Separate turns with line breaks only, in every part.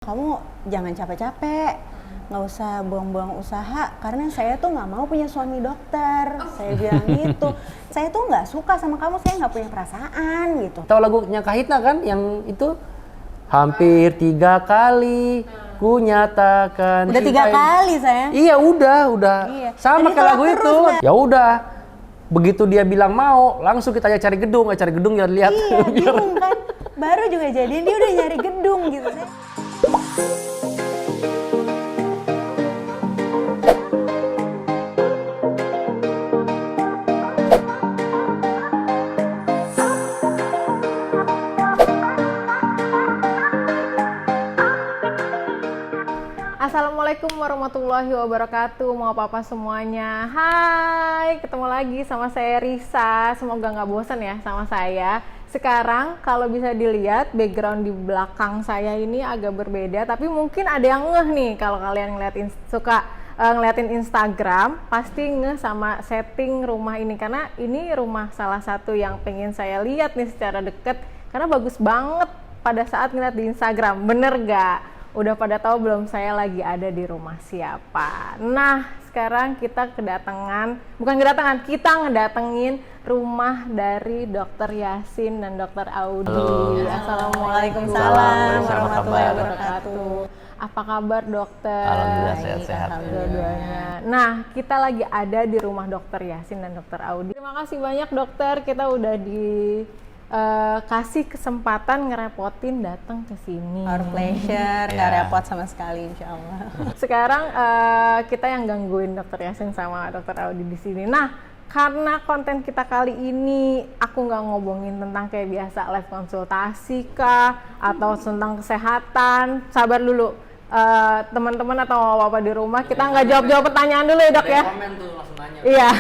Kamu jangan capek-capek, nggak usah buang-buang usaha, karena saya tuh nggak mau punya suami dokter. Saya bilang gitu, saya tuh nggak suka sama kamu, saya nggak punya perasaan gitu.
Tahu lagunya Kahitna kan yang itu? Hampir 3 kali ku nyatakan.
Udah 3 kali sayang.
Iya udah.
Iya.
Sama
Tadi
kayak lagu
tolak
itu.
terus, Mbak.
Ya udah. Begitu dia bilang mau, langsung kita cari gedung, cari gedung ya lihat.
Iya, bingung kan. Baru juga jadian dia udah nyari gedung gitu.
Assalamualaikum warahmatullahi wabarakatuh, mau apa-apa semuanya. Hai, ketemu lagi sama saya Risa. Semoga nggak bosan ya sama saya. Sekarang kalau bisa dilihat background di belakang saya ini agak berbeda, tapi mungkin ada yang ngeh nih kalau kalian ngeliatin Instagram, pasti ngeh sama setting rumah ini, karena ini rumah salah satu yang pengen saya lihat nih secara deket, karena bagus banget pada saat ngeliat di Instagram. Bener gak? Udah pada tahu belum saya lagi ada di rumah siapa? Nah, sekarang kita kita ngedatengin rumah dari Dr. Yasin dan Dr. Audi.
Halo.
Assalamualaikum
warahmatullahi
wabarakatuh. Apa kabar dokter?
Alhamdulillah sehat-sehat.
Dua-duanya. Nah, kita lagi ada di rumah Dr. Yasin dan Dr. Audi. Terima kasih banyak dokter, kita udah kasih kesempatan ngerepotin datang ke sini.
Our pleasure, nggak repot sama sekali insya Allah.
Sekarang kita yang gangguin Dr. Yasin sama Dr. Audi di sini. Nah, karena konten kita kali ini aku nggak ngomongin tentang kayak biasa live konsultasi kah atau tentang kesehatan. Sabar dulu. Teman-teman atau bapak di rumah, kita nggak jawab pertanyaan dulu ya dok ya.
Komen tuh langsung nanya.
Iya,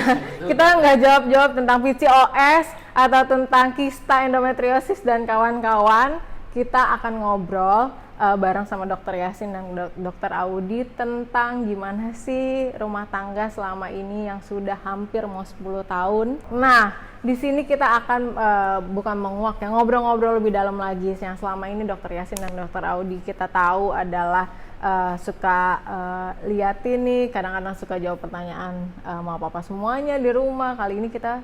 kita nggak jawab tentang PCOS atau tentang kista endometriosis dan kawan-kawan. Kita akan ngobrol bareng sama Dr. Yasin dan Dr. Audi tentang gimana sih rumah tangga selama ini yang sudah hampir mau 10 tahun. Nah, di sini kita akan bukan menguak ya, ngobrol-ngobrol lebih dalam lagi. Yang selama ini Dr. Yasin dan Dr. Audi kita tahu adalah suka liatin nih, kadang-kadang suka jawab pertanyaan mau apa-apa semuanya di rumah. Kali ini kita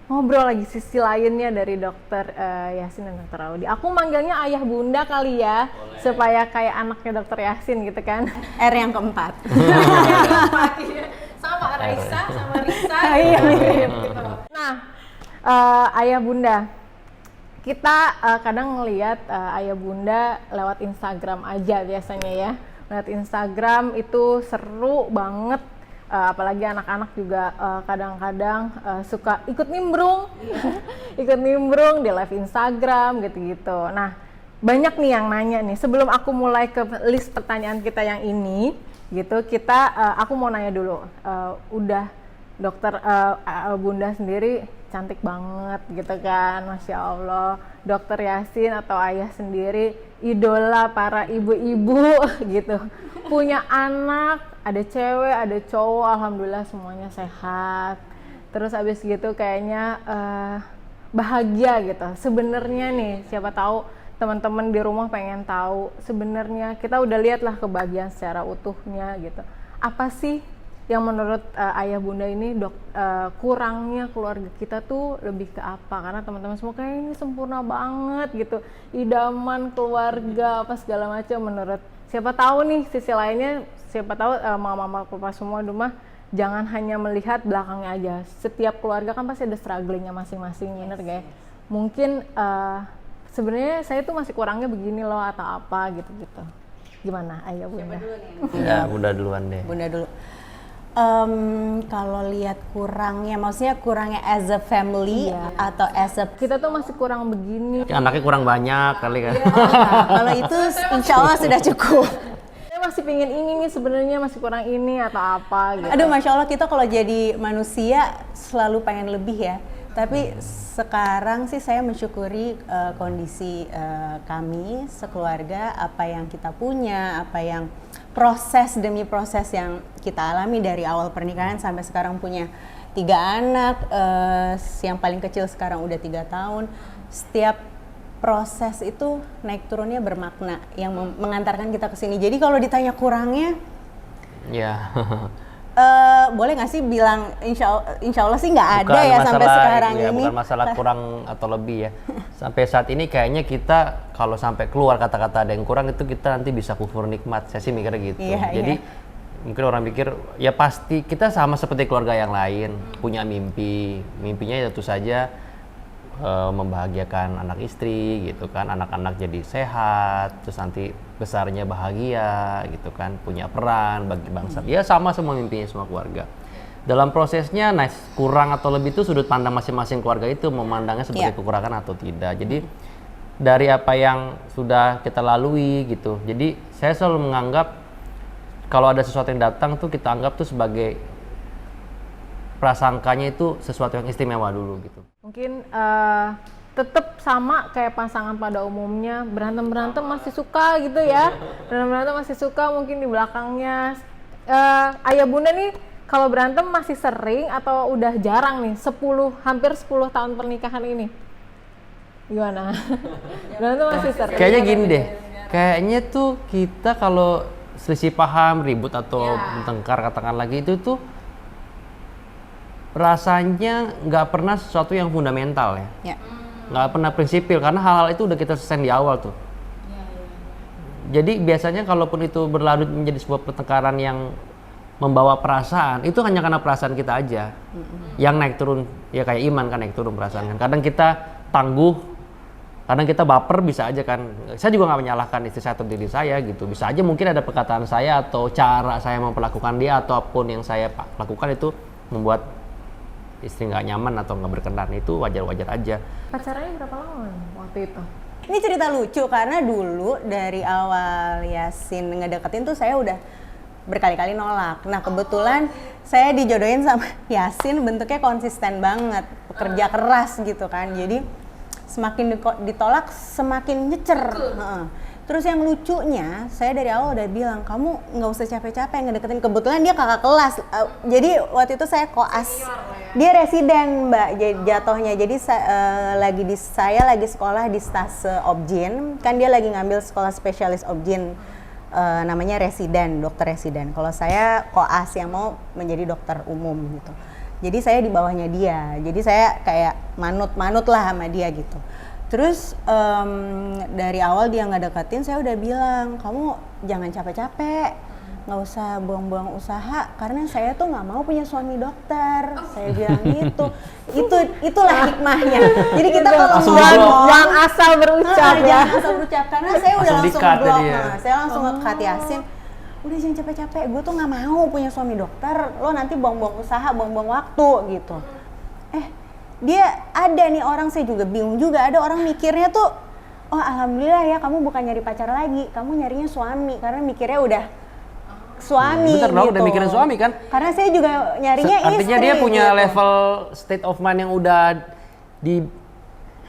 ngobrol lagi sisi lainnya dari Dr. Yasin dan Dr. Audi. Aku manggilnya ayah bunda kali ya. Boleh. Supaya kayak anaknya Dr. Yasin gitu kan.
R yang keempat.
Sama Raisa sama Risa.
Iya,
mirip gitu. Nah, ayah bunda, kita kadang ngelihat ayah bunda lewat Instagram aja biasanya ya. Lewat Instagram itu seru banget. Apalagi anak-anak juga kadang-kadang suka ikut nimbrung di live Instagram gitu-gitu. Nah, banyak nih yang nanya nih. Sebelum aku mulai ke list pertanyaan kita yang ini, gitu, aku mau nanya dulu. Udah dokter bunda sendiri cantik banget gitu kan, masya Allah. Dokter Yasin atau ayah sendiri idola para ibu-ibu gitu. Punya anak, ada cewek, ada cowok, alhamdulillah semuanya sehat. Terus abis gitu kayaknya bahagia gitu. Sebenarnya nih, siapa tahu teman-teman di rumah pengen tahu. Sebenarnya kita udah lihat lah kebahagiaan secara utuhnya gitu. Apa sih yang menurut ayah bunda ini kurangnya keluarga kita tuh lebih ke apa? Karena teman-teman semua kayak ini sempurna banget gitu, idaman keluarga apa segala macam. Menurut siapa tahu nih sisi lainnya, siapa tahu mama papa semua di rumah jangan hanya melihat belakangnya aja. Setiap keluarga kan pasti ada strugglingnya masing-masing, bener gak ya? Mungkin sebenarnya saya tuh masih kurangnya begini loh atau apa gitu-gitu. Gimana ayah bunda?
Siapa dulu nih?
Ya, bunda duluan deh.
Bunda dulu. Kalau lihat kurangnya, maksudnya kurangnya as a family atau as a
kita tuh masih kurang begini.
Anaknya kurang banyak kali kan.
kalau itu insya Allah sudah cukup.
Saya masih pingin ini nih sebenarnya, masih kurang ini atau apa gitu.
Aduh, masya Allah kita kalau jadi manusia selalu pengen lebih ya. Tapi sekarang sih saya mensyukuri kondisi kami sekeluarga, apa yang kita punya, apa yang proses demi proses yang kita alami dari awal pernikahan sampai sekarang punya 3 anak, yang paling kecil sekarang udah 3 tahun. Setiap proses itu naik turunnya bermakna yang mengantarkan kita ke sini. Jadi kalau ditanya kurangnya,
Ya.
boleh nggak sih bilang insya Allah sih nggak ada
Bukan
ya sampai
masalah
sekarang
ya,
ini.
bukan masalah kurang atau lebih ya. Sampai saat ini kayaknya kita kalau sampai keluar kata-kata ada yang kurang itu kita nanti bisa kufur nikmat. Saya sih mikirnya gitu.
Iya,
Jadi mungkin orang pikir ya pasti kita sama seperti keluarga yang lain, punya mimpi. Mimpinya tentu saja membahagiakan anak istri gitu kan, anak-anak jadi sehat, terus nanti besarnya bahagia gitu kan, punya peran bagi bangsa. Ya sama semua mimpinya semua keluarga. Dalam prosesnya, kurang atau lebih itu sudut pandang masing-masing keluarga itu memandangnya sebagai kekurangan atau tidak. Jadi dari apa yang sudah kita lalui gitu. Jadi saya selalu menganggap kalau ada sesuatu yang datang tuh kita anggap tuh sebagai prasangkanya itu sesuatu yang istimewa dulu gitu.
Mungkin tetap sama kayak pasangan pada umumnya, berantem masih suka gitu ya. Berantem masih suka, mungkin di belakangnya ayah bunda nih kalau berantem masih sering atau udah jarang nih hampir 10 tahun pernikahan ini? Gimana? Berantem masih sering.
Kayaknya gini deh. Kayaknya tuh kita kalau selisih paham, ribut atau bertengkar katakan lagi itu tuh rasanya nggak pernah sesuatu yang fundamental ya. Nggak pernah prinsipil karena hal-hal itu udah kita selesai di awal tuh. Jadi biasanya kalaupun itu berlarut menjadi sebuah pertengkaran yang membawa perasaan, itu hanya karena perasaan kita aja yang naik turun, ya kayak iman kan naik turun perasaan kan. Kadang kita tangguh, kadang kita baper, bisa aja kan. Saya juga nggak menyalahkan istri saya atau diri saya gitu. Bisa aja mungkin ada perkataan saya atau cara saya memperlakukan dia ataupun yang saya lakukan itu membuat istri nggak nyaman atau nggak berkenan, itu wajar-wajar aja.
Pacarannya berapa lama waktu itu?
Ini cerita lucu karena dulu dari awal Yasin ngedeketin tuh saya udah berkali-kali nolak. Nah kebetulan saya dijodohin sama Yasin bentuknya konsisten banget, pekerja keras gitu kan. Jadi semakin ditolak semakin nyecer. Terus yang lucunya, saya dari awal udah bilang, kamu nggak usah capek-capek ngedeketin. Kebetulan dia kakak kelas, jadi waktu itu saya koas. Dia residen mbak, jatuhnya. Jadi saya lagi sekolah di stase Objin, kan dia lagi ngambil sekolah spesialis Objin, namanya residen, dokter residen. Kalau saya koas yang mau menjadi dokter umum gitu. Jadi saya di bawahnya dia, jadi saya kayak manut lah sama dia gitu. Terus dari awal dia nggak deketin, saya udah bilang, kamu jangan capek-capek, nggak usah buang-buang usaha, karena saya tuh nggak mau punya suami dokter. Saya bilang gitu. Itulah hikmahnya. Jadi kita kalau
jangan asal berucap ya.
Jangan asal berucap, karena saya udah langsung blok. Saya langsung nge-cut Yasin. Udah jangan capek-capek, gue tuh nggak mau punya suami dokter. Lo nanti buang-buang usaha, buang-buang waktu gitu. Dia ada nih orang, saya juga bingung juga, ada orang mikirnya tuh, oh alhamdulillah ya kamu bukan nyari pacar lagi, kamu nyarinya suami, karena mikirnya udah suami.
Bener dong, udah mikirin suami kan?
Karena saya juga nyarinya istri.
Artinya dia punya
gitu.
level state of mind yang udah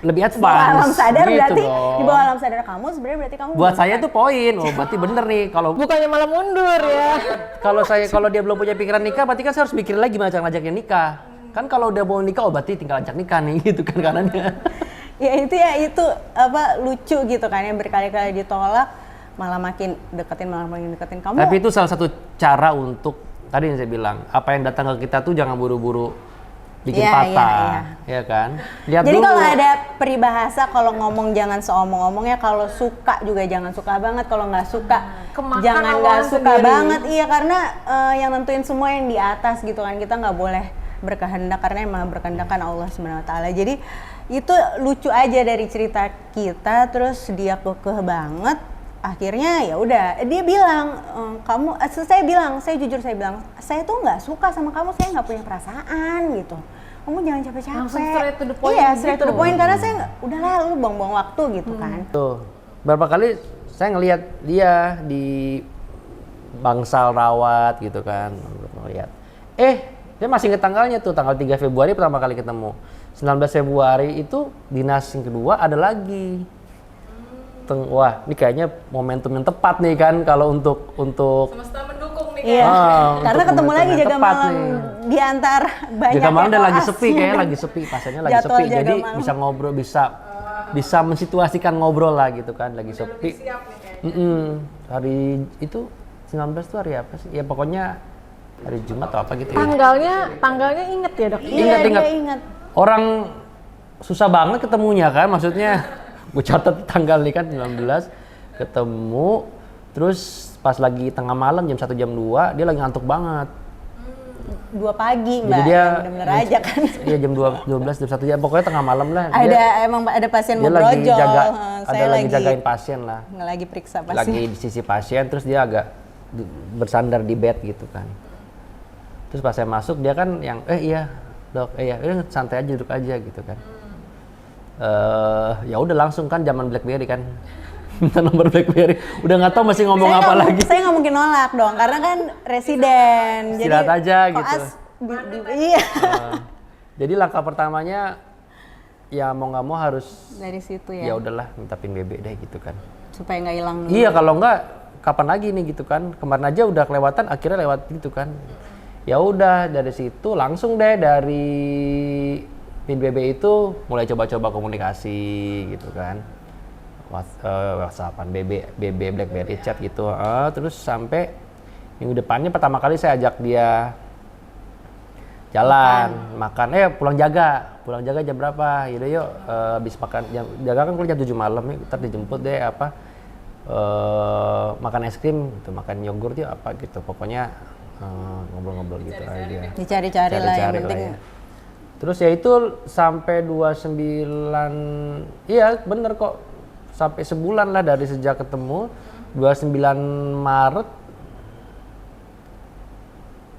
lebih advance.
Di bawah alam sadar
gitu
berarti,
dong.
di bawah alam sadar kamu sebenarnya berarti kamu.
Buat saya tuh poin, berarti bener nih kalau
Bukannya malah mundur ya.
kalau dia belum punya pikiran nikah, berarti kan saya harus mikirin lagi gimana cara ngajaknya nikah. Kan kalau udah mau nikah, berarti tinggal ajak nikah nih gitu kan karenanya.
itu apa lucu gitu kan, yang berkali-kali ditolak malah makin deketin kamu.
Tapi itu salah satu cara untuk tadi yang saya bilang, apa yang datang ke kita tuh jangan buru-buru bikin patah, ya kan? Lihat
jadi
dulu.
kalau ada peribahasa, kalau ngomong jangan seomong-omongnya, kalau suka juga jangan suka banget, kalau nggak suka jangan nggak suka banget. Iya, karena yang nentuin semua yang di atas gitu kan, kita nggak boleh berkehendak, karena emang berkehendak kan Allah Subhanahu Wa Taala. Jadi itu lucu aja dari cerita kita. Terus dia kekeh banget, akhirnya ya udah dia bilang, saya jujur bilang saya tuh nggak suka sama kamu, saya nggak punya perasaan gitu, kamu jangan capek-capek.
Langsung straight to the point.
Iya,
gitu.
straight to the point, karena saya udahlah lu buang-buang waktu gitu kan.
Tuh, berapa kali saya ngelihat dia di bangsal rawat gitu kan, ngelihat. Dia masih inget tanggalnya tuh, tanggal 3 Februari pertama kali ketemu. 19 Februari itu dinas yang kedua ada lagi. Wah, ini kayaknya momentum yang tepat nih kan kalau untuk
Semesta mendukung nih.
Iya, karena ketemu lagi jaga malam
nih.
di antara banyak.
Jaga malam udah lagi sepi, kayaknya lagi sepi, pasiennya lagi
Jadwal
sepi.
jaga
Jadi
malam.
bisa ngobrol, bisa bisa mensituasikan ngobrol lah gitu kan, lagi sepi. Hari itu 19 tuh hari apa sih? Ya pokoknya hari Jumat atau apa gitu ya.
Tanggalnya inget ya dok?
Ingat.
Orang susah banget ketemunya kan, maksudnya gue catat tanggal nih kan 19 ketemu, terus pas lagi tengah malam jam 1 jam 2 dia lagi ngantuk banget.
2 pagi Mbak,
Jadi dia
bener-bener aja kan.
Iya jam 12 jam 1 jam pokoknya tengah malam lah.
Emang ada pasien mau
dia lagi
brojol.
jaga,
Saya
lagi jagain pasien lah.
lagi periksa pasien.
Lagi di sisi pasien, terus dia agak bersandar di bed gitu kan. Terus pas saya masuk dia kan yang iya dok, santai aja duduk aja gitu kan. Ya udah langsung kan zaman BlackBerry kan. Minta nomor BlackBerry. Udah nggak tahu masih ngomong apa lagi.
Saya nggak mungkin nolak dong, karena kan residen.
Istirahat aja gitu.
Iya.
Jadi langkah pertamanya ya mau nggak mau harus
dari situ ya.
Ya udahlah minta pin BB deh gitu kan.
Supaya nggak hilang dulu.
Iya, kalau nggak kapan lagi nih gitu kan. Kemarin aja udah kelewatan, akhirnya lewat gitu kan. Ya udah dari situ langsung deh dari pin BB itu mulai coba-coba komunikasi gitu kan. WhatsAppan BB BlackBerry chat gitu. Terus sampai minggu depannya pertama kali saya ajak dia jalan makan pulang jaga jam berapa, yaudah yuk habis makan jaga kan kuliah jam 7 malam nih, ntar dijemput deh makan es krim gitu, makan yogurt yuk apa gitu, pokoknya ngobrol-ngobrol gitu aja.
Dicari-cari lah yang penting.
Ya. Terus ya itu sampai 29, iya bener kok, sampai sebulan lah dari sejak ketemu. 29 Maret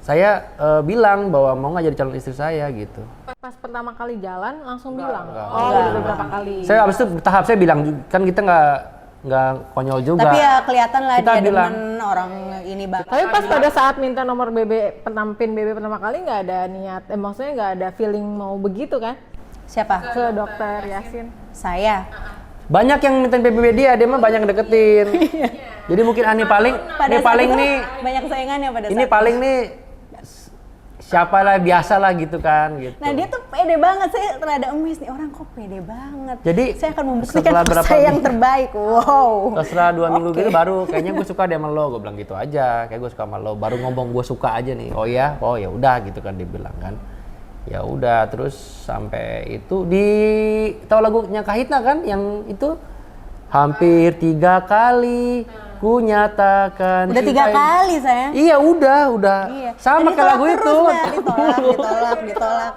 saya bilang bahwa mau nggak jadi calon istri saya gitu.
Pas pertama kali jalan langsung bilang?
Udah
beberapa kali.
Saya abis itu bertahap saya bilang, kan kita nggak konyol juga.
Tapi ya kelihatan lah
kita
dia
bilang,
demen orang ini banget.
Tapi pas pada saat minta nomor pin BB pertama kali nggak ada niat, maksudnya nggak ada feeling mau begitu kan?
Siapa?
Ke dokter Yasin.
Saya.
banyak yang minta PBB dia mah banyak deketin. Jadi mungkin Ani paling nih
banyak saingannya pada
ini
saat
paling nih siapa lah biasa lah gitu kan gitu.
Nah dia tuh pede banget, saya rada emis nih orang kok pede banget.
Jadi
saya akan membuktikan bahwa saya yang terbaik. Wow.
Setelah 2 minggu gitu baru kayaknya gue suka deh sama lo, gue bilang gitu aja. Kayak gue suka sama lo, baru ngomong gue suka aja nih. Oh ya udah gitu kan dibilang kan. Ya udah terus sampai itu tahu lagunya Kahitna kan yang itu hampir 3 kali ku nyatakan
udah 3 kali sayang.
Iya udah
iya.
Sama kayak lagu
terus,
itu
ditolak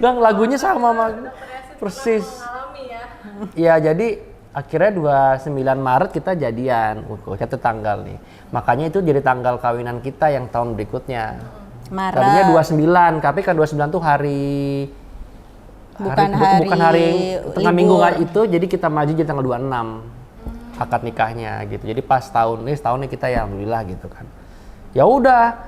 dan lagunya sama persis ya jadi akhirnya 29 Maret kita jadian. Catat tanggal nih, makanya itu jadi tanggal kawinan kita yang tahun berikutnya.
Maret.
Tadinya 29, tapi kan 29 tuh hari
bukan
hari tengah
libur.
minggu itu, jadi kita maju jadi tanggal 26 akad nikahnya gitu. Jadi pas setahun nih kita ya alhamdulillah gitu kan. Ya udah,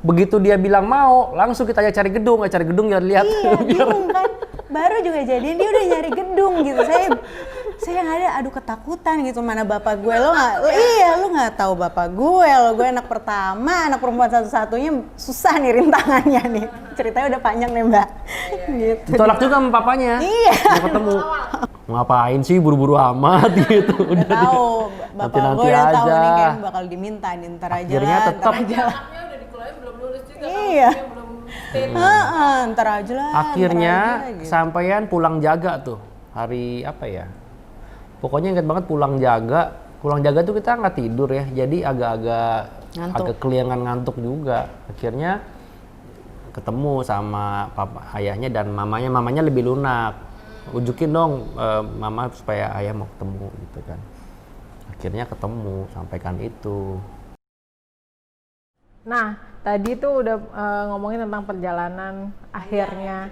begitu dia bilang mau, langsung kita cari gedung ya lihat.
Iya, bingung kan. Baru juga jadian dia udah nyari gedung gitu. Saya nggak ada, aduh ketakutan gitu, mana bapak gue, lu nggak tahu bapak gue anak pertama, anak perempuan satu-satunya, susah nih rintangannya nih, ceritanya udah panjang nih mbak. Gitu.
Ditolak juga sama papanya, mau ketemu, ngapain sih buru-buru amat gitu.
Udah tahu, bapak gue udah tahu nih kayak bakal diminta, ntar aja
akhirnya
lah,
tetap.
Anaknya udah dikeluarin belum lulus juga,
iya.
Belum
Ntar aja lah.
Akhirnya
gitu.
sampean pulang jaga tuh, hari apa ya? Pokoknya ingat banget pulang jaga tuh kita nggak tidur ya, jadi agak keliangan ngantuk juga. Akhirnya ketemu sama ayahnya dan mamanya lebih lunak, ujukin dong mama supaya ayah mau ketemu gitu kan. Akhirnya ketemu, sampaikan itu.
Nah, tadi tuh udah ngomongin tentang perjalanan akhirnya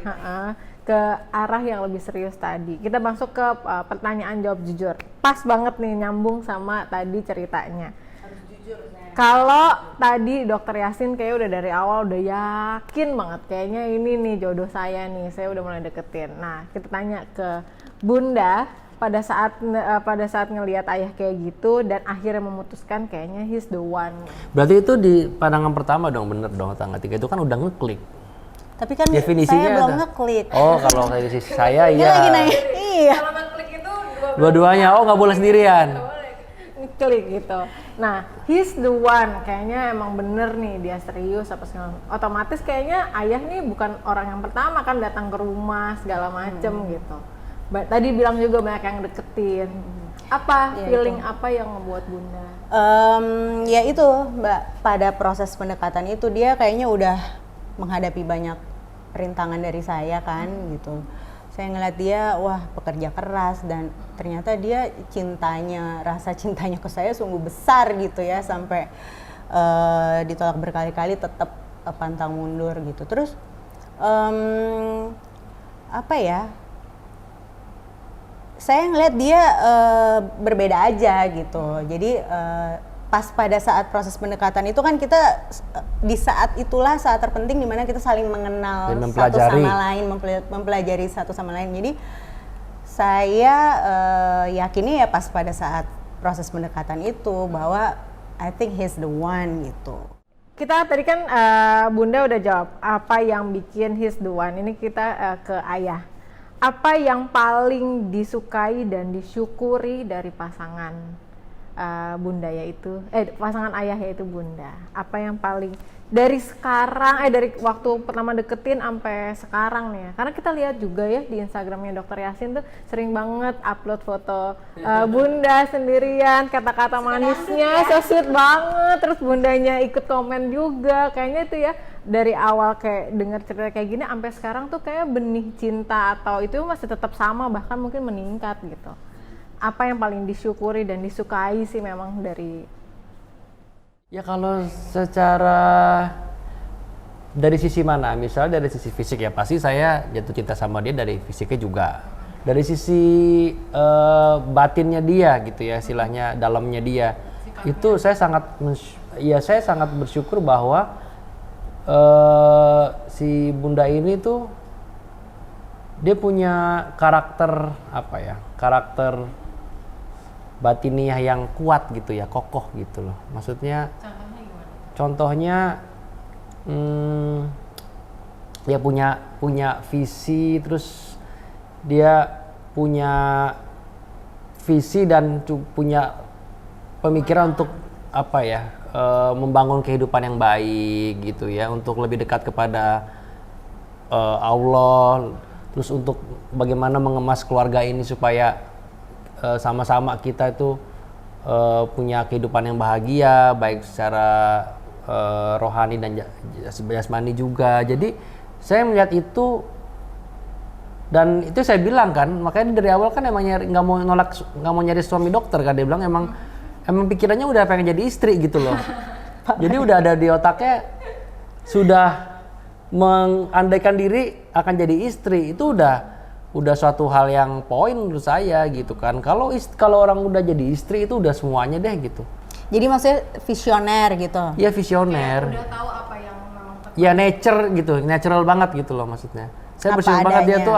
ke arah yang lebih serius tadi. Kita masuk ke pertanyaan jawab jujur. Pas banget nih nyambung sama tadi ceritanya. Harus jujur. Kalau tadi Dokter Yasin kayak udah dari awal udah yakin banget kayaknya ini nih jodoh saya nih, saya udah mulai deketin. Nah, kita tanya ke Bunda pada saat ngelihat ayah kayak gitu dan akhirnya memutuskan kayaknya he's the one.
Berarti itu di pandangan pertama dong, bener dong, tanggal 3 itu kan udah ngeklik.
Tapi kan
Definisinya
saya belum
ada.
ngeklik.
Oh, kalau definisi saya
Dia
iya.
lagi nanya. Iya.
Kalau ngeklik itu
Dua-duanya. Oh, nggak boleh sendirian.
ngeklik gitu. Nah, he's the one. Kayaknya emang bener nih dia serius apa segala. Otomatis kayaknya ayah nih bukan orang yang pertama kan datang ke rumah segala macem gitu. Tadi bilang juga banyak yang deketin. Apa
Ya,
feeling apa yang membuat Bunda?
Ya itu Mbak, pada proses pendekatan itu dia kayaknya udah menghadapi banyak perintangan dari saya kan gitu. Saya ngeliat dia, wah pekerja keras dan ternyata dia rasa cintanya ke saya sungguh besar gitu ya, sampai ditolak berkali-kali tetap pantang mundur gitu. Terus apa ya? Saya ngeliat dia berbeda aja gitu. Jadi pas pada saat proses pendekatan itu kan kita di saat itulah saat terpenting di mana kita saling mengenal
Dan
satu sama lain, mempelajari satu sama lain. Jadi saya yakinnya ya pas pada saat proses pendekatan itu bahwa I think he's the one gitu.
Kita tadi kan Bunda udah jawab apa yang bikin he's the one. Ini kita ke ayah. Apa yang paling disukai dan disyukuri dari pasangan Bunda yaitu pasangan ayah yaitu Bunda? Apa yang paling dari sekarang dari waktu pertama deketin sampai sekarang nih ya? Karena kita lihat juga ya di Instagramnya Dokter Yasin tuh sering banget upload foto Bunda sendirian, kata-kata manisnya so sweet banget, terus Bundanya ikut komen juga. Kayaknya itu ya dari awal kayak dengar cerita kayak gini sampai sekarang tuh kayak benih cinta atau itu masih tetap sama, bahkan mungkin meningkat gitu. Apa yang paling disyukuri dan disukai sih memang dari...
Ya kalau secara dari sisi mana? Misal dari sisi fisik ya pasti saya jatuh cinta sama dia dari fisiknya juga. Dari sisi batinnya dia gitu ya, istilahnya dalamnya dia. Itu saya sangat bersyukur bahwa si Bunda ini tuh dia punya karakter karakter batiniah yang kuat gitu ya, kokoh gitu loh. Maksudnya contohnya dia punya visi, terus dia punya visi dan punya pemikiran untuk membangun kehidupan yang baik gitu ya, untuk lebih dekat kepada Allah, terus untuk bagaimana mengemas keluarga ini supaya sama-sama kita itu punya kehidupan yang bahagia, baik secara rohani dan jasmani juga. Jadi saya melihat itu, dan itu saya bilang kan, makanya dari awal kan emang nggak mau nyari suami dokter kan, dia bilang emang pikirannya udah pengen jadi istri gitu loh. Jadi udah ada di otaknya, sudah mengandaikan diri akan jadi istri, itu udah suatu hal yang poin menurut saya gitu kan. Kalau orang udah jadi istri itu udah semuanya deh gitu.
Jadi maksudnya visioner gitu.
Iya visioner.
Udah tahu apa yang memang
Ya nature gitu, natural banget gitu loh maksudnya. Saya bersyukur banget dia tuh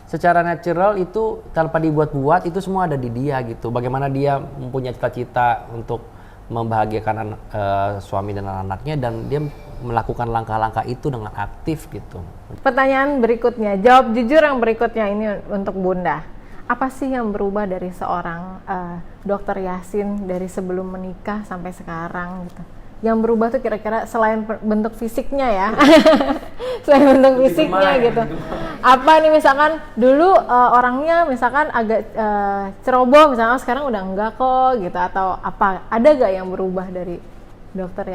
secara natural itu tanpa dibuat-buat, itu semua ada di dia gitu. Bagaimana dia mempunyai cita-cita untuk membahagiakan suami dan anak-anaknya, dan dia melakukan langkah-langkah itu dengan aktif gitu.
Pertanyaan berikutnya, jawab jujur yang berikutnya ini untuk Bunda. Apa sih yang berubah dari seorang Dokter Yasin dari sebelum menikah sampai sekarang gitu? Yang berubah tuh kira-kira selain bentuk fisiknya ya, selain bentuk fisiknya gitu. Apa nih misalkan dulu orangnya misalkan agak ceroboh, misalkan sekarang udah enggak kok gitu, atau apa? Ada gak yang berubah dari Dokter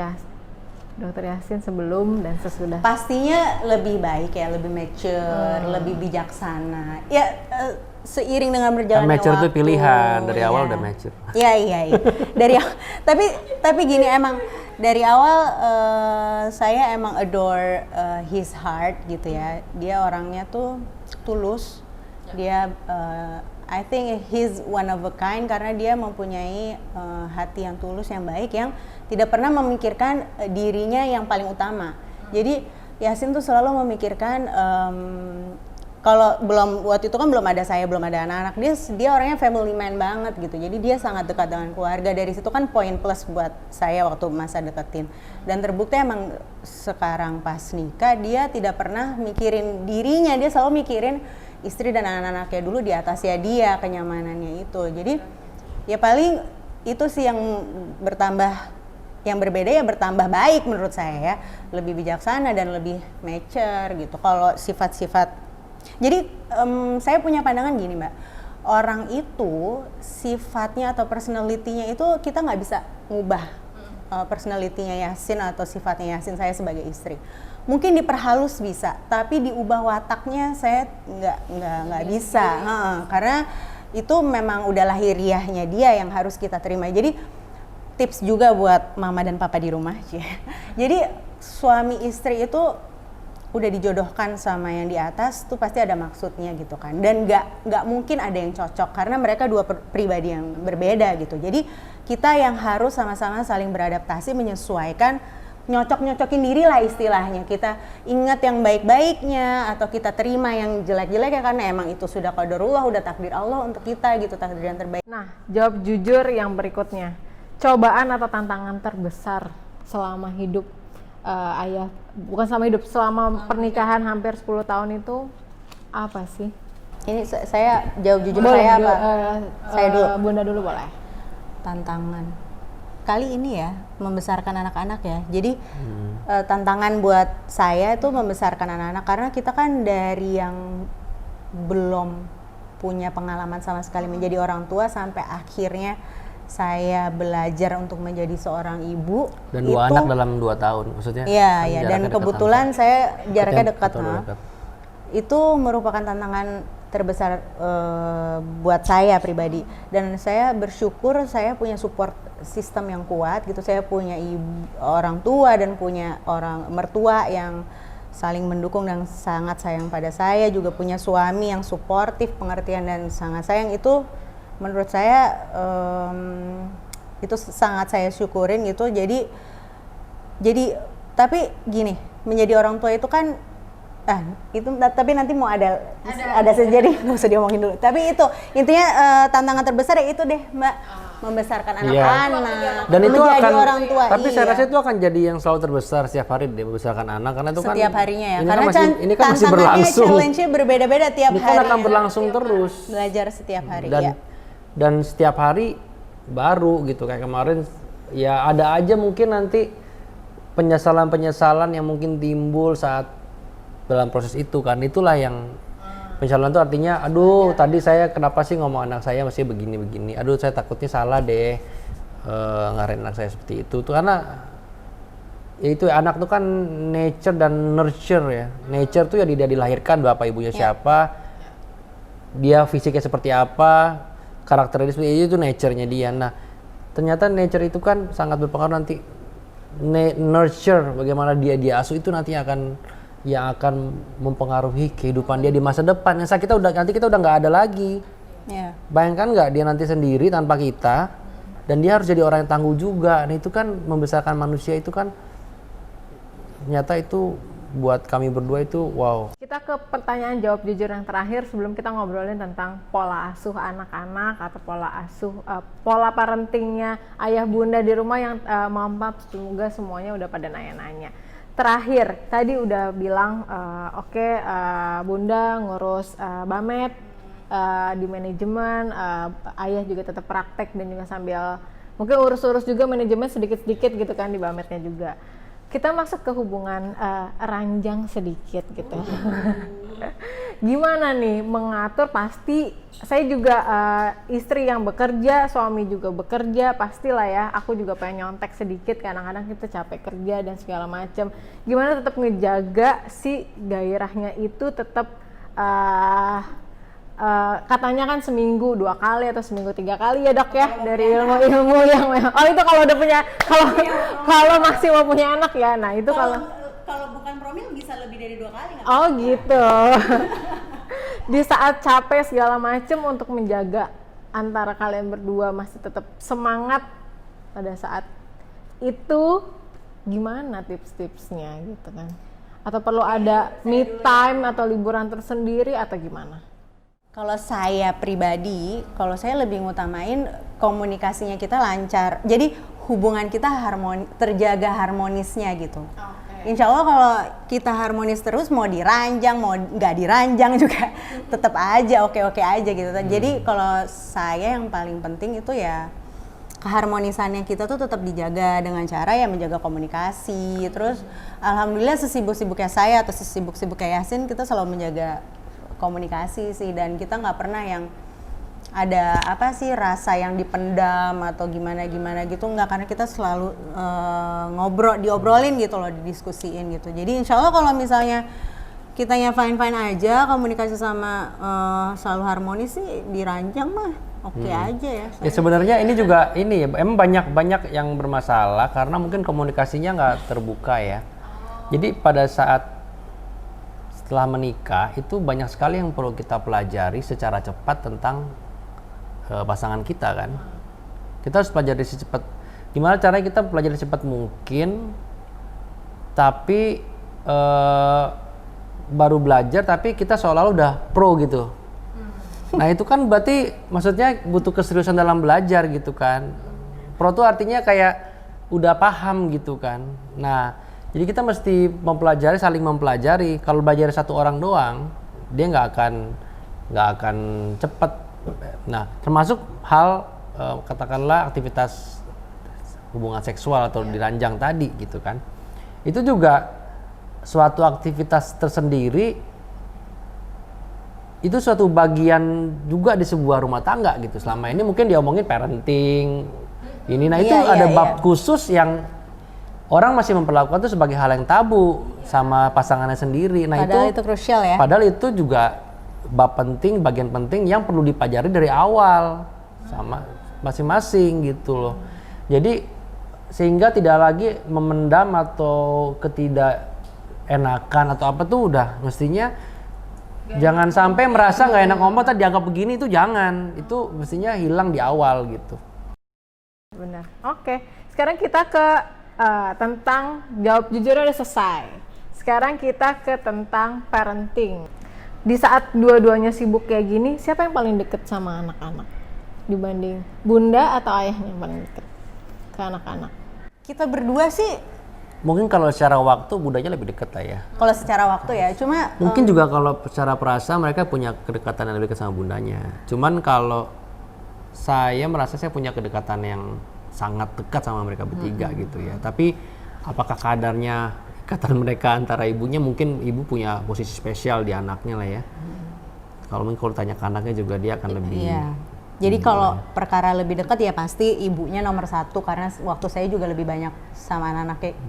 Yasin sebelum dan sesudah?
Pastinya lebih baik ya, lebih mature, lebih bijaksana. Ya seiring dengan berjalannya waktu.
Mature itu pilihan, dari awal udah mature.
Iya. Tapi gini, emang dari awal saya emang adore his heart gitu ya. Dia orangnya tuh tulus. Dia I think he's one of a kind karena dia mempunyai hati yang tulus, yang baik, yang tidak pernah memikirkan dirinya yang paling utama. Jadi Yasin tuh selalu memikirkan kalau waktu itu kan belum ada saya, belum ada anak-anak, dia orangnya family man banget gitu. Jadi dia sangat dekat dengan keluarga. Dari situ kan poin plus buat saya waktu masa deketin. Dan terbukti emang sekarang pas nikah dia tidak pernah mikirin dirinya, dia selalu mikirin istri dan anak-anaknya dulu di atasnya dia, kenyamanannya itu. Jadi ya paling itu sih yang berbeda ya bertambah baik menurut saya ya, lebih bijaksana dan lebih mature gitu. Kalau sifat-sifat, jadi saya punya pandangan gini Mbak, orang itu sifatnya atau personality-nya itu kita nggak bisa ngubah personality-nya Yasin atau sifatnya Yasin saya sebagai istri. Mungkin diperhalus bisa, tapi diubah wataknya saya nggak bisa, karena itu memang udah lahiriahnya dia yang harus kita terima. Jadi tips juga buat mama dan papa di rumah sih. Jadi suami istri itu udah dijodohkan sama yang di atas tuh pasti ada maksudnya gitu kan. Dan nggak mungkin ada yang cocok karena mereka dua pribadi yang berbeda gitu. Jadi kita yang harus sama-sama saling beradaptasi, menyesuaikan, nyocok-nyocokin diri lah istilahnya. Kita ingat yang baik-baiknya atau kita terima yang jelek-jeleknya karena emang itu sudah qadarullah, udah takdir Allah untuk kita gitu, takdir yang terbaik.
Nah, jawab jujur yang berikutnya. Cobaan atau tantangan terbesar selama hidup ayah, bukan selama hidup, selama pernikahan hampir 10 tahun itu apa sih?
Ini saya jawab jujur
boleh,
saya apa? Saya dulu.
Bunda dulu boleh.
Tantangan. Kali ini ya, membesarkan anak-anak ya. Jadi tantangan buat saya itu membesarkan anak-anak karena kita kan dari yang belum punya pengalaman sama sekali menjadi orang tua sampai akhirnya saya belajar untuk menjadi seorang ibu.
Dan dua anak dalam 2 tahun maksudnya?
Iya, dan kebetulan saya jaraknya dekat. Itu merupakan tantangan terbesar buat saya pribadi. Dan saya bersyukur saya punya support sistem yang kuat gitu. Saya punya orang tua dan punya orang mertua yang saling mendukung dan sangat sayang pada saya. Juga punya suami yang suportif, pengertian dan sangat sayang. Itu menurut saya itu sangat saya syukurin gitu. Jadi tapi gini, menjadi orang tua itu kan itu tapi nanti mau ada jadi nggak usah diomongin dulu. Tapi itu intinya tantangan terbesar ya itu deh Mbak, membesarkan anak-anak.
Dan itu
menjadi
akan
orang tua.
Tapi saya rasa itu akan jadi yang selalu terbesar setiap hari deh, membesarkan anak karena itu kan
setiap harinya ya.
Ini
Karena
ini kan masih berlangsung.
Challenge-nya berbeda-beda tiap
ini
hari.
Ini kan akan berlangsung terus.
Belajar setiap hari
dan setiap hari baru gitu. Kayak kemarin ya ada aja mungkin nanti penyesalan yang mungkin timbul saat dalam proses itu kan. Itulah yang penyesalan itu artinya aduh tadi saya kenapa sih ngomong anak saya masih begini-begini, aduh saya takutnya salah deh ngarahin anak saya seperti itu tuh. Karena ya itu anak tuh kan nature dan nurture ya. Nature tuh ya dia dilahirkan bapak ibunya siapa, dia fisiknya seperti apa, karakternya seperti itu nature-nya dia. Nah ternyata nature itu kan sangat berpengaruh nanti nurture, bagaimana dia asuh itu nanti yang akan mempengaruhi kehidupan dia di masa depan. Yang nanti kita udah nggak ada lagi. Bayangkan nggak dia nanti sendiri tanpa kita, dan dia harus jadi orang yang tangguh juga. Nah itu kan membesarkan manusia itu kan ternyata itu buat kami berdua itu wow.
Kita ke pertanyaan jawab jujur yang terakhir sebelum kita ngobrolin tentang pola asuh anak-anak atau pola parentingnya ayah bunda di rumah yang maaf semoga semuanya udah pada nanya-nanya. Terakhir, tadi udah bilang bunda ngurus Bamet di manajemen, ayah juga tetap praktek dan juga sambil mungkin urus-urus juga manajemen sedikit-sedikit gitu kan di Bametnya juga. Kita masuk ke hubungan ranjang sedikit gitu. Gimana nih mengatur, pasti saya juga istri yang bekerja, suami juga bekerja, pastilah ya aku juga pengen nyontek sedikit, kadang-kadang kita capek kerja dan segala macam. Gimana tetap ngejaga si gairahnya itu tetap katanya kan seminggu 2 kali atau seminggu 3 kali ya dok ya, dari ilmu-ilmu yang itu kalau udah punya, kalau masih mau punya anak ya. Nah itu
kalau bukan promil bisa lebih dari 2 kali nggak?
Oh gitu. Di saat capek segala macem untuk menjaga antara kalian berdua masih tetap semangat pada saat itu, gimana tips-tipsnya gitu kan? Atau perlu ada me time atau liburan tersendiri atau gimana?
Kalau saya pribadi, kalau saya lebih ngutamain komunikasinya kita lancar. Jadi hubungan kita terjaga harmonisnya gitu. Insya Allah kalau kita harmonis terus, mau diranjang, mau nggak diranjang juga tetap aja oke-oke aja gitu. Jadi kalau saya yang paling penting itu ya keharmonisannya kita tuh tetap dijaga dengan cara ya menjaga komunikasi. Terus alhamdulillah sesibuk-sibuknya saya atau sesibuk-sibuknya Yasin, kita selalu menjaga komunikasi sih, dan kita nggak pernah yang ada apa sih rasa yang dipendam atau gimana gitu, nggak, karena kita selalu diobrolin gitu loh, didiskusiin gitu. Jadi insya Allah kalau misalnya kitanya fine aja, komunikasi sama selalu harmonis sih, diranjang mah oke aja ya.
Ya sebenarnya ini juga emang banyak yang bermasalah karena mungkin komunikasinya nggak terbuka ya. Jadi pada saat setelah menikah itu banyak sekali yang perlu kita pelajari secara cepat tentang pasangan kita kan. Kita harus pelajari secepat. Gimana caranya kita pelajari secepat mungkin, tapi baru belajar tapi kita seolah-olah udah pro gitu. Nah itu kan berarti maksudnya butuh keseriusan dalam belajar gitu kan. Pro tuh artinya kayak udah paham gitu kan. Nah jadi kita mesti saling mempelajari. Kalau belajar satu orang doang, dia nggak akan cepet. Nah, termasuk hal katakanlah aktivitas hubungan seksual atau diranjang tadi gitu kan. Itu juga suatu aktivitas tersendiri, itu suatu bagian juga di sebuah rumah tangga gitu. Selama ini mungkin diomongin parenting, itu ada bab khusus yang orang masih memperlakukan itu sebagai hal yang tabu sama pasangannya sendiri. Nah
padahal itu krusial ya.
Padahal itu juga bab penting, bagian penting yang perlu dipelajari dari awal sama masing-masing gitu loh. Jadi sehingga tidak lagi memendam atau ketidakenakan atau apa tuh udah mestinya jangan sampai merasa nggak enak ngomong tadi dianggap begini, itu jangan. Itu mestinya hilang di awal gitu.
Benar. Oke. Sekarang kita ke tentang jawab jujur udah selesai. Sekarang kita ke tentang parenting. Di saat dua-duanya sibuk kayak gini, siapa yang paling deket sama anak-anak dibanding bunda atau ayahnya yang paling deket ke anak-anak?
Kita berdua sih
mungkin kalau secara waktu bundanya lebih deket lah ya.
Kalau secara waktu ya, cuma
mungkin juga kalau secara perasa mereka punya kedekatan yang lebih dekat sama bundanya. Cuman kalau saya merasa saya punya kedekatan yang sangat dekat sama mereka bertiga gitu ya. Tapi apakah kadarnya ikatan mereka antara ibunya, mungkin ibu punya posisi spesial di anaknya lah ya. Kalau tanya ke anaknya juga dia akan lebih.
Iya. Jadi kalau perkara lebih dekat ya pasti ibunya nomor satu, karena waktu saya juga lebih banyak sama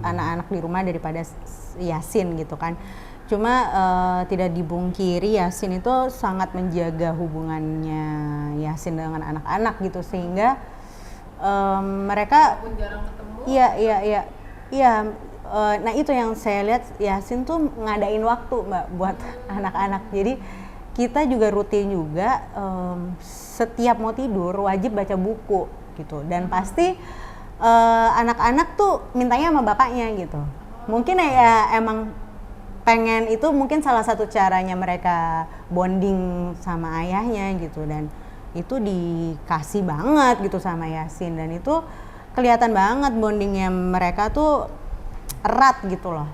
anak-anak di rumah daripada Yasin gitu kan. Cuma tidak dibungkiri Yasin itu sangat menjaga hubungannya Yasin dengan anak-anak gitu, sehingga mereka
walaupun jarang ketemu.
Iya. Nah itu yang saya lihat, Yasin tuh ngadain waktu Mbak buat anak-anak. Jadi kita juga rutin juga setiap mau tidur wajib baca buku gitu, dan pasti anak-anak tuh mintanya sama bapaknya gitu. Mungkin ya emang pengen, itu mungkin salah satu caranya mereka bonding sama ayahnya gitu, dan itu dikasih banget gitu sama Yasin, dan itu kelihatan banget bondingnya mereka tuh erat gitu loh,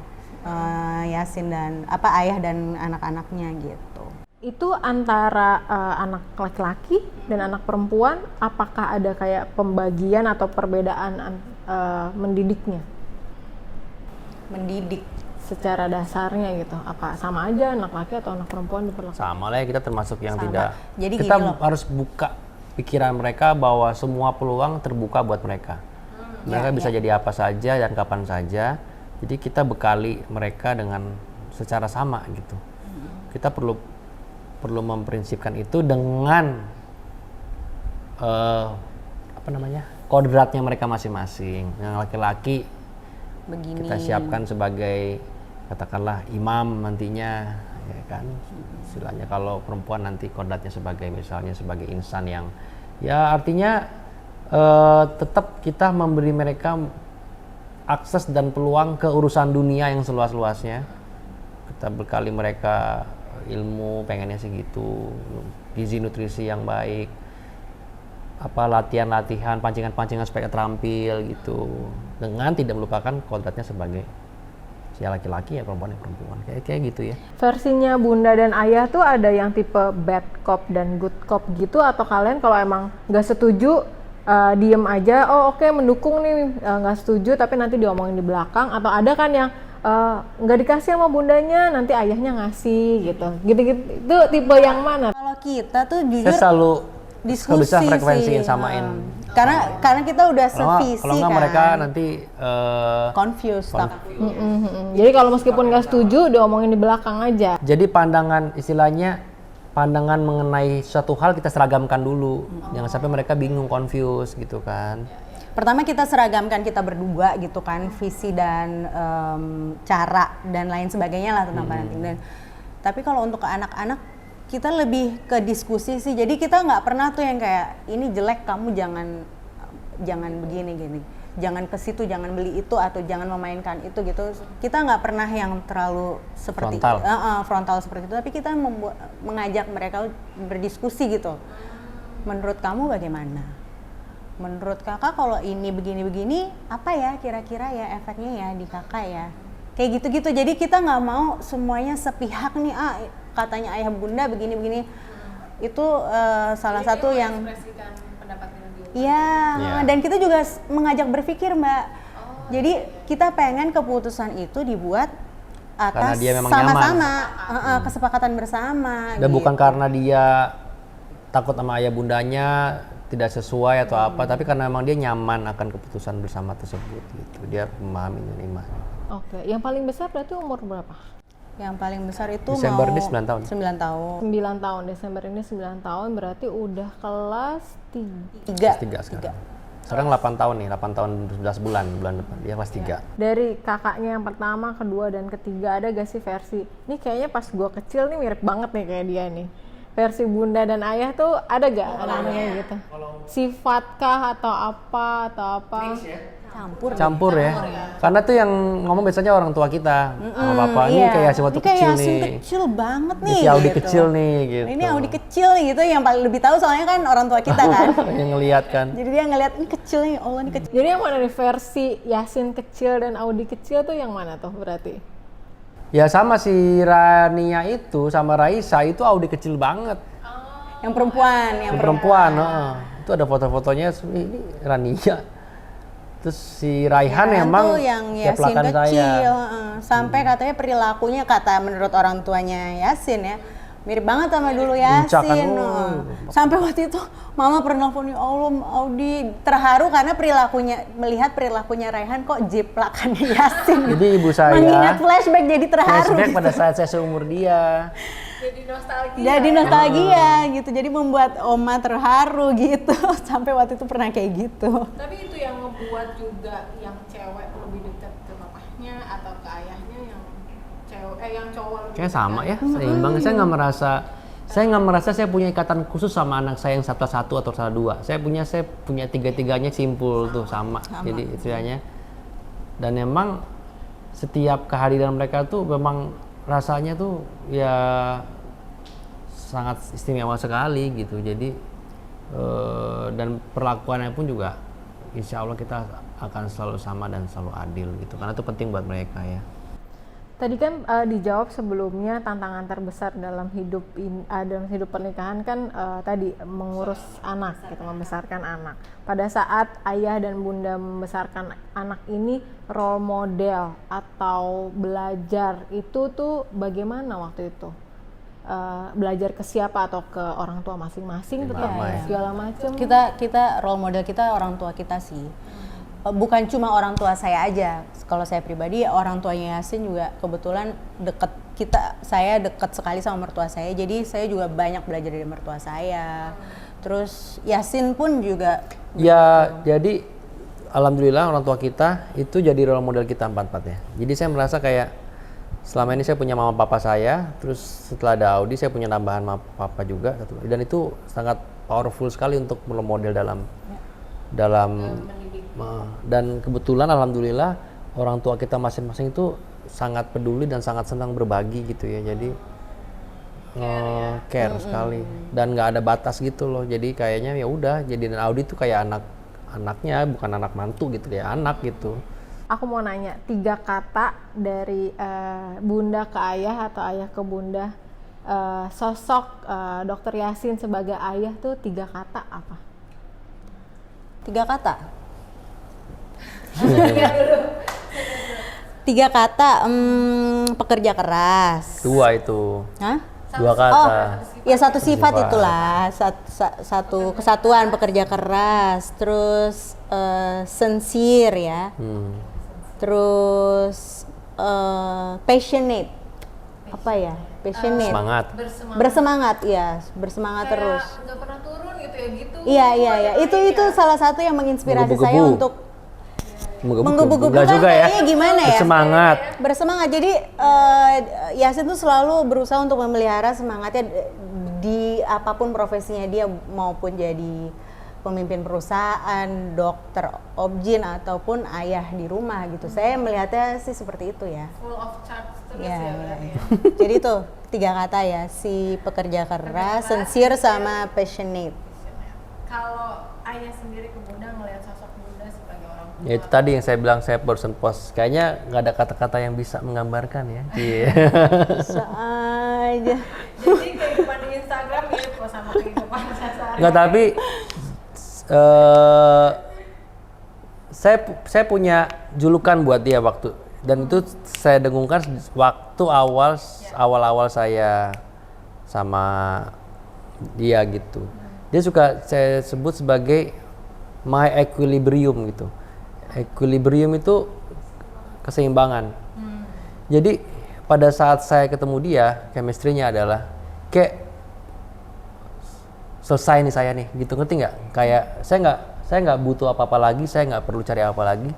Yasin dan ayah dan anak-anaknya gitu.
Itu antara anak laki-laki dan anak perempuan, apakah ada kayak pembagian atau perbedaan mendidiknya?
Mendidik
Secara dasarnya gitu, apa sama aja anak laki atau anak perempuan diperlakukan?
Sama lah ya, kita termasuk yang
Sama.
tidak.
Jadi
kita
gini loh,
harus buka pikiran mereka bahwa semua peluang terbuka buat mereka. Mereka bisa jadi apa saja dan kapan saja. Jadi kita bekali mereka dengan secara sama gitu. Kita perlu memprinsipkan itu dengan kodratnya mereka masing-masing. Yang laki-laki
begini.
kita siapkan sebagai katakanlah imam nantinya, ya kan. Istilahnya kalau perempuan nanti kodratnya misalnya sebagai insan yang ya artinya tetap kita memberi mereka akses dan peluang ke urusan dunia yang seluas-luasnya. kita bekali mereka ilmu, pengennya sih gitu, gizi nutrisi yang baik, latihan-latihan, pancingan-pancingan supaya terampil gitu, dengan tidak melupakan kodratnya sebagai si laki-laki ya perempuan kayak gitu ya.
Versinya Bunda dan Ayah tuh ada yang tipe bad cop dan good cop gitu, atau kalian kalau emang nggak setuju diem aja, oke, mendukung nih, nggak setuju tapi nanti diomongin di belakang, atau ada kan yang nggak dikasih sama bundanya nanti ayahnya ngasih gitu itu tipe yang mana?
Kalau kita tuh jujur
Saya selalu
diskusi
bisa frekuensiin
sih.
samain.
Karena kita udah sevisi
kalau nggak
kan.
mereka nanti
confused.
Jadi kalau meskipun nggak setuju diomongin di belakang aja.
jadi pandangan mengenai suatu hal kita seragamkan dulu, jangan sampai mereka bingung, confused gitu kan.
Pertama kita seragamkan, kita berdua gitu kan, visi dan cara dan lain sebagainya lah tentang parenting. Dan tapi kalau untuk ke anak-anak kita lebih ke diskusi sih. Jadi kita nggak pernah tuh yang kayak ini jelek, kamu jangan begini gini, jangan ke situ, jangan beli itu, atau jangan memainkan itu gitu. Kita nggak pernah yang terlalu seperti frontal seperti itu. Tapi kita mengajak mereka berdiskusi gitu. Menurut kamu bagaimana? Menurut kakak kalau ini begini-begini apa ya kira-kira ya efeknya ya di kakak ya, kayak gitu-gitu. Jadi kita nggak mau semuanya sepihak nih, katanya ayah bunda begini-begini. Itu salah satu yang iya. Dan kita juga mengajak berpikir Mbak. Jadi kita pengen keputusan itu dibuat atas sama-sama, kesepakatan bersama.
Dan
gitu.
bukan karena dia takut sama ayah bundanya tidak sesuai atau apa, tapi karena memang dia nyaman akan keputusan bersama tersebut gitu. Dia memahami, menerima.
Oke, yang paling besar berarti umur berapa?
Yang paling besar itu
Desember
mau
ini 9 tahun.
9 tahun.
9 tahun, Desember ini 9 tahun, berarti udah kelas
3
sekarang. Sekarang 8 tahun nih, 8 tahun 11 bulan depan. Dia kelas 3.
Dari kakaknya yang pertama, kedua, dan ketiga ada gak sih versi? Ini kayaknya pas gua kecil nih mirip banget nih kayak dia nih. Versi bunda dan ayah tuh ada gak anak-anaknya gitu? Sifatkah atau apa?
Campur ya. Karena tuh yang ngomong biasanya orang tua kita. Sama papa ini kayak si waktu
ini kayak
kecil
Yasin
nih.
kecil banget nih.
Si Audi
gitu.
kecil nih gitu.
Ini Audi kecil nih gitu, yang paling lebih tahu soalnya kan orang tua kita kan.
Yang ngelihat kan.
Jadi dia ngeliat ini kecil nih, Allah ini kecil.
Jadi yang mana nih versi Yasin kecil dan Audi kecil tuh yang mana tuh berarti?
Ya sama si Rania itu sama Raisa itu Audi kecil banget.
Yang perempuan,
Itu ada foto-fotonya, ini Rania. Terus si Raihan emang
yang Yasin kecil, sampai katanya perilakunya menurut orang tuanya Yasin ya mirip banget sama dulu Yasin. Sampai waktu itu mama pernah nelfon, ya Allah Audi, terharu karena melihat perilakunya Raihan kok jiplakannya Yasin.
Jadi ibu saya
mengingat flashback jadi terharu.
Flashback pada saat saya seumur dia.
Jadi
nostalgia gitu. Jadi membuat oma terharu gitu. Sampai waktu itu pernah kayak gitu.
Tapi itu yang ngebuat juga yang cewek lebih dekat ke papahnya atau ke ayahnya, yang cowok lebih
kayak sama ya, seimbang. Saya nggak merasa saya punya ikatan khusus sama anak saya yang satu atau salah dua. Saya punya tiga-tiganya simpul tuh sama. Jadi istilahnya. Dan memang setiap kehadiran mereka tuh memang rasanya tuh ya sangat istimewa sekali gitu. Jadi dan perlakuannya pun juga insya Allah kita akan selalu sama dan selalu adil gitu, karena itu penting buat mereka ya.
Tadi kan dijawab sebelumnya tantangan terbesar dalam hidup pernikahan kan tadi mengurus anak gitu, membesarkan anak. Pada saat ayah dan bunda membesarkan anak ini, role model atau belajar itu tuh bagaimana waktu itu? Belajar ke siapa, atau ke orang tua masing-masing tetap segala macam?
Kita role model kita orang tua kita sih. Bukan cuma orang tua saya aja. Kalau saya pribadi, orang tuanya Yasin juga kebetulan saya dekat sekali sama mertua saya. Jadi saya juga banyak belajar dari mertua saya. Terus Yasin pun juga.
Ya, jadi alhamdulillah orang tua kita itu jadi role model kita empat-empatnya. Jadi saya merasa kayak selama ini saya punya mama papa saya, terus setelah ada Audi saya punya tambahan mama papa juga, dan itu sangat powerful sekali untuk role model dalam dan kebetulan alhamdulillah orang tua kita masing-masing itu sangat peduli dan sangat senang berbagi gitu ya. Jadi care sekali dan nggak ada batas gitu loh. Jadi kayaknya ya udah, jadi Audi tuh kayak anaknya, bukan anak mantu gitu ya, anak gitu.
Aku mau nanya 3 kata dari bunda ke ayah atau ayah ke bunda, sosok Dr. Yasin sebagai ayah tuh 3 kata apa?
3 kata. 3 kata, pekerja keras.
2 itu.
Hah?
2 kata.
Ya satu sifat itulah, satu kesatuan, pekerja keras, terus sincere ya, terus passionate, apa ya, passionate,
Semangat.
bersemangat ya, bersemangat
Kayak
terus.
nggak pernah turun gitu ya gitu.
Iya, itu salah satu yang menginspirasi saya
Menggebu-gebu.
untuk
Menggebu-gebu
Enggak
juga ya.
kayaknya gimana ya?
Semangat.
Bersemangat. Jadi Yasin tuh selalu berusaha untuk memelihara semangatnya di apapun profesinya dia, maupun jadi pemimpin perusahaan, dokter objin ataupun ayah di rumah gitu. Saya melihatnya sih seperti itu ya.
Full of charge terus
Ya,
ya berarti ya.
Jadi tuh 3 kata ya, si pekerja keras, sincere sama passionate.
Kalau ayah sendiri ke bunda ngelihat sosok bunda sebagai orang tua.
Ya itu tadi yang saya bilang, saya person post. Kayaknya nggak ada kata-kata yang bisa menggambarkan ya. Iya.
Bisa aja.
Jadi kehidupan di Instagram mirip kok sama kehidupan saya sehari.
Nggak, tapi saya punya julukan buat dia waktu, dan itu saya dengungkan waktu awal saya sama dia gitu. Dia suka saya sebut sebagai my equilibrium gitu. Equilibrium itu keseimbangan. Jadi pada saat saya ketemu dia, chemistry-nya adalah kayak selesai nih saya nih, gitu, ngerti nggak? Kayak saya nggak butuh apa-apa lagi, saya nggak perlu cari apa lagi.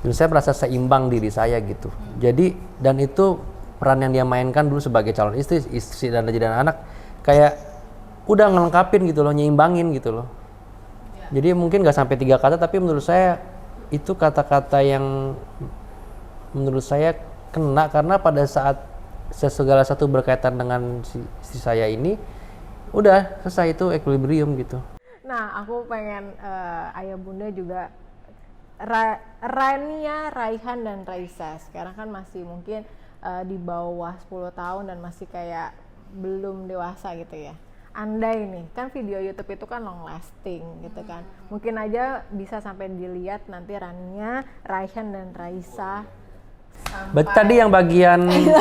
Dan saya merasa seimbang diri saya gitu. Jadi, dan itu peran yang dia mainkan dulu sebagai calon istri dan anak, kayak udah ngelengkapin gitu loh, nyimbangin gitu loh. Jadi mungkin nggak sampai 3 kata, tapi menurut saya itu kata-kata yang menurut saya kena, karena pada saat segala satu berkaitan dengan si saya ini, udah selesai, itu equilibrium gitu.
Nah, aku pengen ayah bunda juga Rania, Raihan dan Raisa sekarang kan masih mungkin di bawah 10 tahun dan masih kayak belum dewasa gitu ya. Andai nih, kan video YouTube itu kan long lasting gitu kan. Mungkin aja bisa sampai dilihat nanti Rania, Raihan dan Raisa.
Berarti tadi yang bagian itu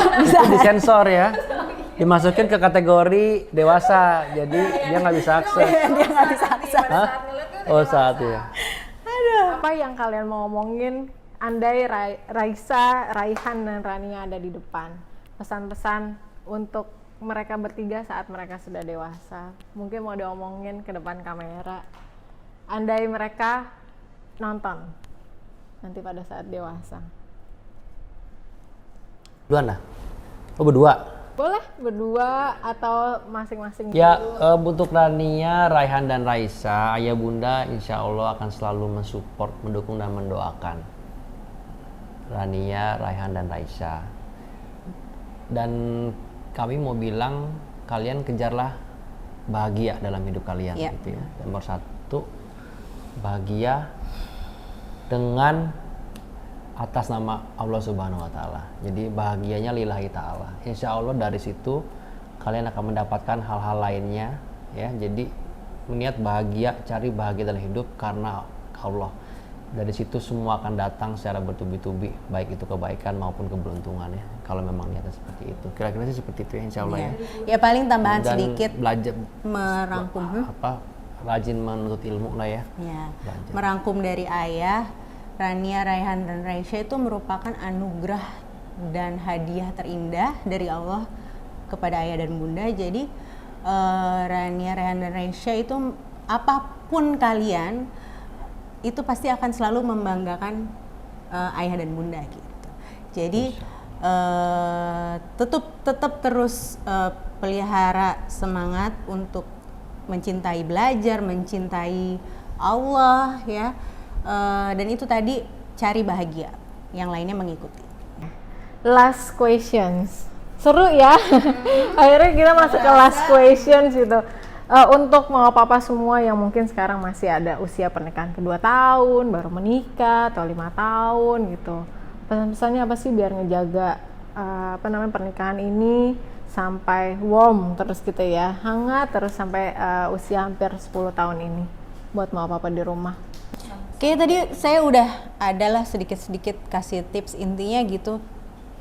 disensor ya, dimasukin ke kategori dewasa, jadi dia nggak bisa akses.
Dia nggak bisa akses.
Hah? Oh saat ya.
Apa yang kalian mau ngomongin andai Raisa, Raihan dan Rania ada di depan? Pesan-pesan untuk mereka bertiga saat mereka sudah dewasa. Mungkin mau diomongin ke depan kamera. Andai mereka nonton nanti pada saat dewasa.
Duluan lah. Oh berdua.
Boleh berdua atau masing-masing
Ya,
dulu.
untuk Rania, Raihan dan Raisa, ayah bunda insya Allah akan selalu mensupport, mendukung dan mendoakan Rania, Raihan dan Raisa. Dan kami mau bilang, kalian kejarlah bahagia dalam hidup kalian gitu ya. Dan nomor 1, bahagia dengan atas nama Allah Subhanahu wa Ta'ala. Jadi bahagianya lillahi ta'ala. Insya Allah dari situ kalian akan mendapatkan hal-hal lainnya ya. Jadi niat bahagia, cari bahagia dalam hidup karena Allah. Dari situ semua akan datang secara bertubi-tubi, baik itu kebaikan maupun keberuntungan ya. Kalau memang niatnya seperti itu. Kira-kira sih seperti itu ya, insya Allah ya.
Ya paling tambahan
Dan
sedikit
belajar
merangkum.
rajin menuntut ilmu lah ya.
Ya,
Belajar.
merangkum dari ayah, Rania, Raihan dan Raisa itu merupakan anugerah dan hadiah terindah dari Allah kepada ayah dan bunda. Jadi Rania, Raihan dan Raisa itu apapun kalian itu pasti akan selalu membanggakan ayah dan bunda gitu. Jadi tetap terus pelihara semangat untuk mencintai belajar, mencintai Allah ya. Dan itu tadi cari bahagia, yang lainnya mengikuti.
last questions. Seru ya. Akhirnya kita masuk ke last questions gitu. Untuk mau papa semua yang mungkin sekarang masih ada usia pernikahan kedua tahun, baru menikah atau 5 tahun gitu. Pesan-pesannya apa sih biar ngejaga pernikahan ini sampai warm terus gitu ya, hangat terus sampai usia hampir 10 tahun ini buat mau papa di rumah.
Kayaknya tadi saya udah adalah sedikit-sedikit kasih tips, intinya gitu.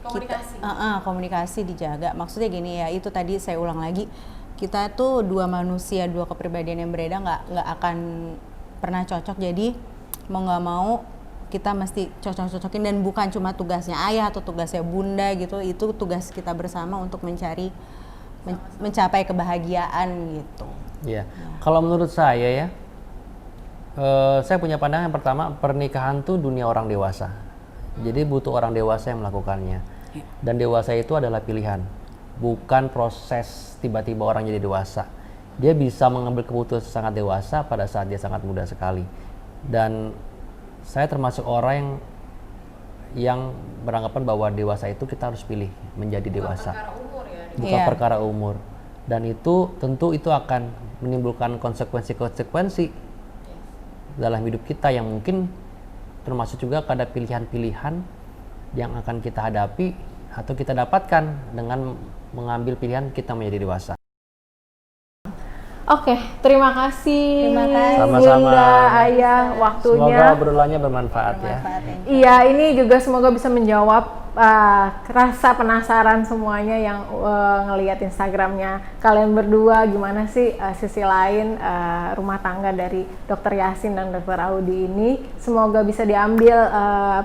Komunikasi.
Komunikasi dijaga. Maksudnya gini ya, itu tadi saya ulang lagi. Kita tuh dua manusia, dua kepribadian yang berbeda, nggak akan pernah cocok. Jadi mau nggak mau kita mesti cocok-cocokin, dan bukan cuma tugasnya ayah atau tugasnya bunda gitu. Itu tugas kita bersama untuk mencapai kebahagiaan gitu.
Iya. Kalau menurut saya ya, saya punya pandangan yang pertama, pernikahan tuh dunia orang dewasa. Jadi butuh orang dewasa yang melakukannya. Dan dewasa itu adalah pilihan, bukan proses tiba-tiba orang jadi dewasa. Dia bisa mengambil keputusan sangat dewasa pada saat dia sangat muda sekali. Dan saya termasuk orang yang beranggapan bahwa dewasa itu kita harus pilih menjadi dewasa. Bukan perkara umur. Dan itu tentu itu akan menimbulkan konsekuensi-konsekuensi dalam hidup kita, yang mungkin termasuk juga ada pilihan-pilihan yang akan kita hadapi atau kita dapatkan dengan mengambil pilihan kita menjadi dewasa.
Oke, terima kasih.
Sama-sama.
Bunda, Ayah, waktunya.
Semoga obrolannya bermanfaat ya.
Iya, ini juga semoga bisa menjawab rasa penasaran semuanya yang ngelihat Instagramnya kalian berdua, gimana sih sisi lain rumah tangga dari Dr. Yasin dan Dr. Audi ini. Semoga bisa diambil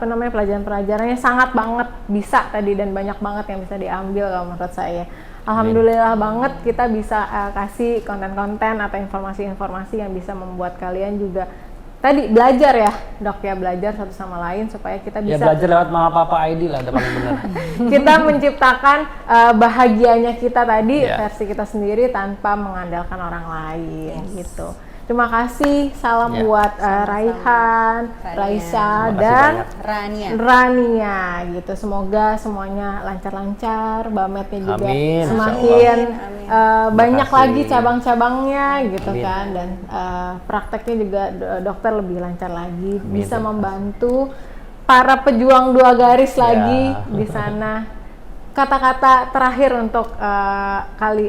pelajaran-pelajarannya, sangat banget bisa tadi, dan banyak banget yang bisa diambil kalau menurut saya. Alhamdulillah banget kita bisa kasih konten-konten atau informasi-informasi yang bisa membuat kalian juga tadi belajar ya, Dok ya, belajar satu sama lain supaya kita bisa
belajar lewat Mama Papa ID lah, udah paling benar.
Kita menciptakan bahagianya kita tadi, versi kita sendiri tanpa mengandalkan orang lain gitu. Terima kasih, salam buat Raihan, Raisa, dan Rania gitu. Semoga semuanya lancar-lancar, Bametnya juga semakin banyak lagi cabang-cabangnya gitu kan, dan prakteknya juga dokter lebih lancar lagi, bisa membantu para pejuang dua garis lagi di sana. Kata-kata terakhir untuk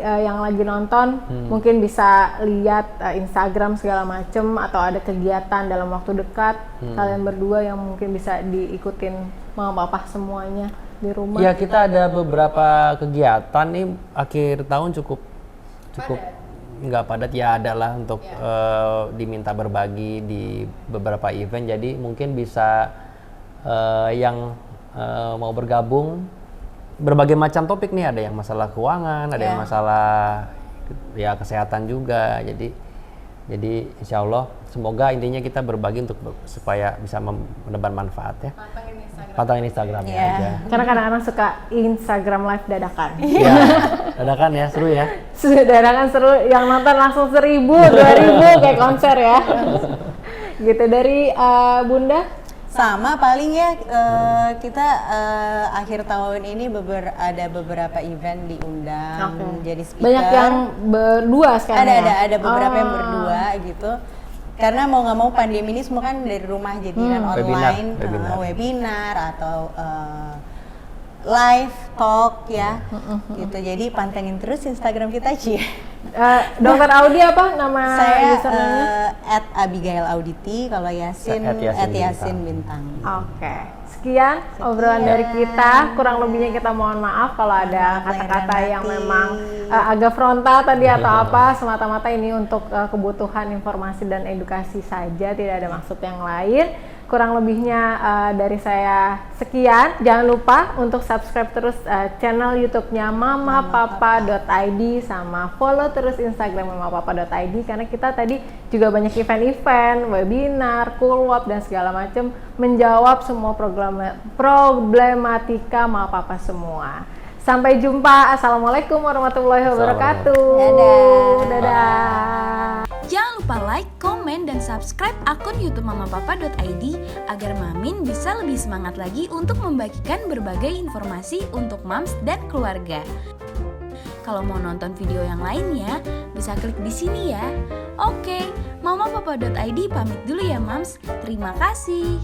yang lagi nonton, mungkin bisa lihat Instagram segala macem, atau ada kegiatan dalam waktu dekat kalian berdua yang mungkin bisa diikutin mama papa semuanya di rumah.
Ya, kita ada beberapa kegiatan nih akhir tahun, cukup nggak padat ya, adalah untuk diminta berbagi di beberapa event. Jadi mungkin bisa yang mau bergabung, berbagai macam topik nih, ada yang masalah keuangan, ada yang masalah ya kesehatan juga. Jadi insya Allah semoga intinya kita berbagi untuk supaya bisa menebar manfaat ya. Pantengin Instagramnya aja.
Karena kadang-kadang suka Instagram live dadakan.
Iya, dadakan ya, seru ya.
Dadakan seru, yang nonton langsung 1.000, 2.000 kayak konser ya. Gitu. Dari Bunda?
Sama paling ya, kita akhir tahun ini ada beberapa event diundang jadi speaker.
Banyak yang berdua sekarang.
Ada beberapa yang berdua gitu. Karena mau nggak mau pandemi ini semua kan dari rumah, jadi online, webinar atau live talk ya, gitu. Jadi pantengin terus Instagram kita aja.
Dokter Audi apa nama
username-nya? @abigail_auditi, kalau Yasin @yasin bintang.
Oke. Sekian obrolan dari kita, kurang lebihnya kita mohon maaf kalau ada kata-kata yang memang agak frontal tadi atau apa, semata-mata ini untuk kebutuhan informasi dan edukasi saja, tidak ada maksud yang lain. Kurang lebihnya dari saya sekian. Jangan lupa untuk subscribe terus channel YouTube-nya mamapapa.id, sama follow terus Instagram mamapapa.id, karena kita tadi juga banyak event-event, webinar, cool-up dan segala macam, menjawab semua problematika mama papa semua. Sampai jumpa. Assalamualaikum warahmatullahi wabarakatuh.
Dadah.
Dadah.
Jangan lupa like, komen, dan subscribe akun YouTube mamapapa.id agar Mamin bisa lebih semangat lagi untuk membagikan berbagai informasi untuk moms dan keluarga. Kalau mau nonton video yang lainnya, bisa klik di sini ya. Oke, mamapapa.id pamit dulu ya, Mams. Terima kasih.